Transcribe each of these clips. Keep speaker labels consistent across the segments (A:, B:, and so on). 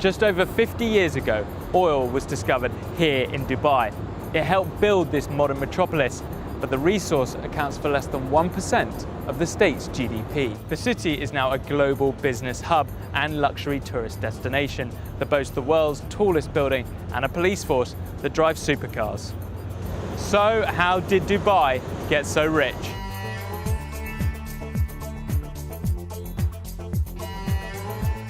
A: Just over 50 years ago, oil was discovered here in Dubai. It helped build this modern metropolis, but the resource accounts for less than 1% of the state's GDP. The city is now a global business hub and luxury tourist destination that boasts the world's tallest building and a police force that drives supercars. So, how did Dubai get so rich?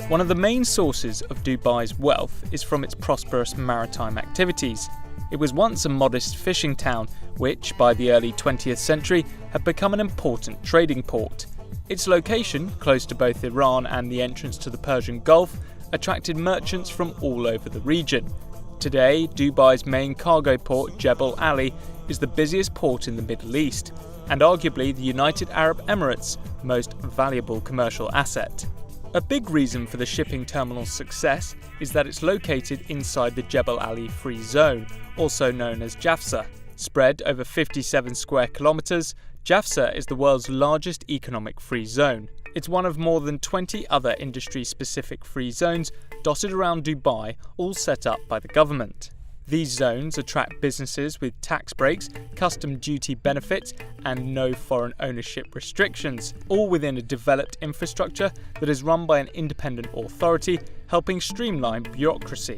A: One of the main sources of Dubai's wealth is from its prosperous maritime activities. It was once a modest fishing town, which, by the early 20th century, had become an important trading port. Its location, close to both Iran and the entrance to the Persian Gulf, attracted merchants from all over the region. Today, Dubai's main cargo port, Jebel Ali, is the busiest port in the Middle East, and arguably the United Arab Emirates' most valuable commercial asset. A big reason for the shipping terminal's success is that it's located inside the Jebel Ali Free Zone, also known as JAFZA. Spread over 57 square kilometres, JAFZA is the world's largest economic free zone. It's one of more than 20 other industry-specific free zones dotted around Dubai, all set up by the government. These zones attract businesses with tax breaks, custom duty benefits, and no foreign ownership restrictions, all within a developed infrastructure that is run by an independent authority, helping streamline bureaucracy.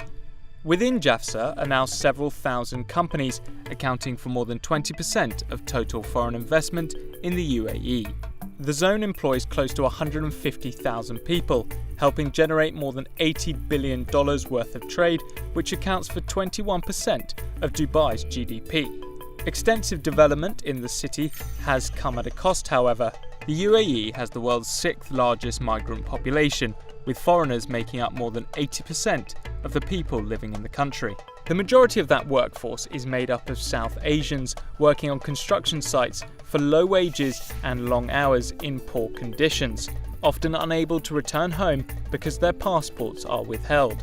A: Within JAFZA are now several thousand companies, accounting for more than 20% of total foreign investment in the UAE. The zone employs close to 150,000 people, helping generate more than $80 billion worth of trade, which accounts for 21% of Dubai's GDP. Extensive development in the city has come at a cost, however. The UAE has the world's 6th largest migrant population, with foreigners making up more than 80% of the people living in the country. The majority of that workforce is made up of South Asians working on construction sites for low wages and long hours in poor conditions, often unable to return home because their passports are withheld.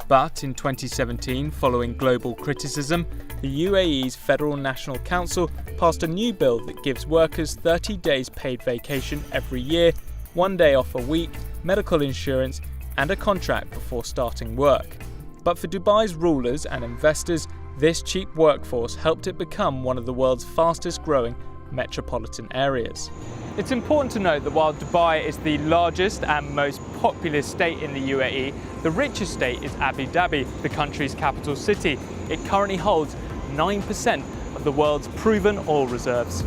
A: But in 2017, following global criticism, the UAE's Federal National Council passed a new bill that gives workers 30 days paid vacation every year, 1 day off a week, medical insurance, and a contract before starting work. But for Dubai's rulers and investors, this cheap workforce helped it become one of the world's fastest growing metropolitan areas. It's important to note that while Dubai is the largest and most populous state in the UAE, the richest state is Abu Dhabi, the country's capital city. It currently holds 9% of the world's proven oil reserves.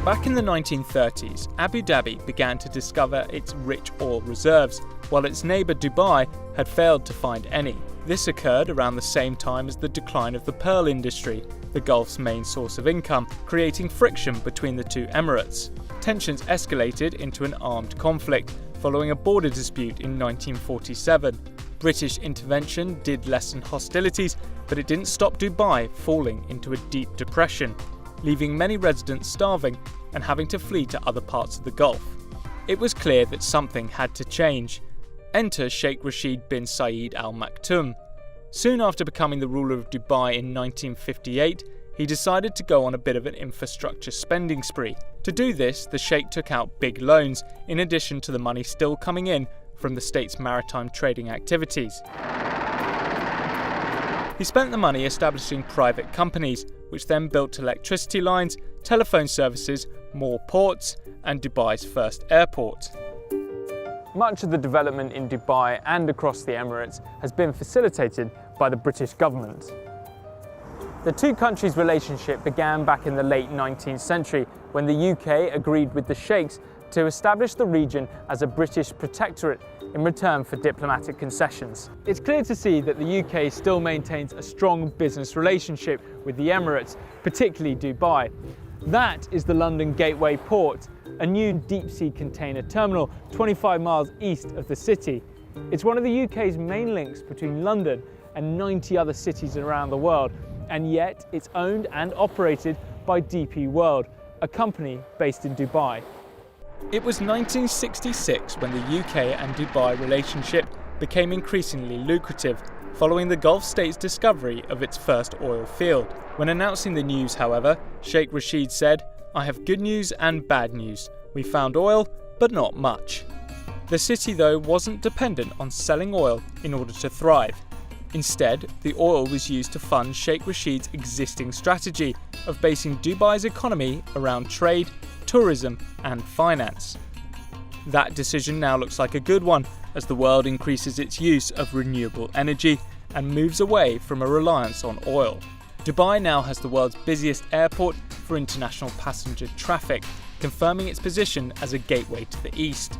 A: Back in the 1930s, Abu Dhabi began to discover its rich oil reserves, while its neighbour Dubai had failed to find any. This occurred around the same time as the decline of the pearl industry, the Gulf's main source of income, creating friction between the two emirates. Tensions escalated into an armed conflict following a border dispute in 1947. British intervention did lessen hostilities, but it didn't stop Dubai falling into a deep depression, leaving many residents starving and having to flee to other parts of the Gulf. It was clear that something had to change. Enter Sheikh Rashid bin Zayed Al Maktoum. Soon after becoming the ruler of Dubai in 1958, he decided to go on a bit of an infrastructure spending spree. To do this, the Sheikh took out big loans, in addition to the money still coming in from the state's maritime trading activities. He spent the money establishing private companies, which then built electricity lines, telephone services, more ports, and Dubai's first airport. Much of the development in Dubai and across the Emirates has been facilitated by the British government. The two countries' relationship began back in the late 19th century when the UK agreed with the Sheikhs to establish the region as a British protectorate in return for diplomatic concessions. It's clear to see that the UK still maintains a strong business relationship with the Emirates, particularly Dubai. That is the London Gateway Port, a new deep-sea container terminal 25 miles east of the city. It's one of the UK's main links between London and 90 other cities around the world, and yet it's owned and operated by DP World, a company based in Dubai. It was 1966 when the UK and Dubai relationship became increasingly lucrative, following the Gulf state's discovery of its first oil field. When announcing the news, however, Sheikh Rashid said, "I have good news and bad news. We found oil, but not much." The city, though, wasn't dependent on selling oil in order to thrive. Instead, the oil was used to fund Sheikh Rashid's existing strategy of basing Dubai's economy around trade, tourism, and finance. That decision now looks like a good one as the world increases its use of renewable energy and moves away from a reliance on oil. Dubai now has the world's busiest airport for international passenger traffic, confirming its position as a gateway to the east.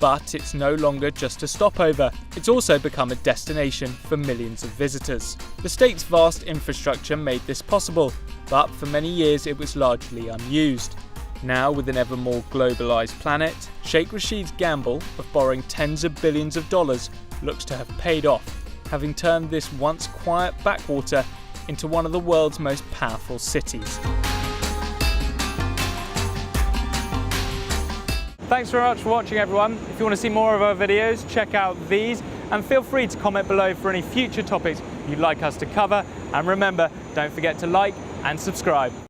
A: But it's no longer just a stopover, it's also become a destination for millions of visitors. The state's vast infrastructure made this possible, but for many years it was largely unused. Now, with an ever more globalised planet, Sheikh Rashid's gamble of borrowing tens of billions of dollars looks to have paid off, having turned this once quiet backwater into one of the world's most powerful cities. Thanks very much for watching, everyone. If you want to see more of our videos, check out these, and feel free to comment below for any future topics you'd like us to cover. And remember, don't forget to like and subscribe.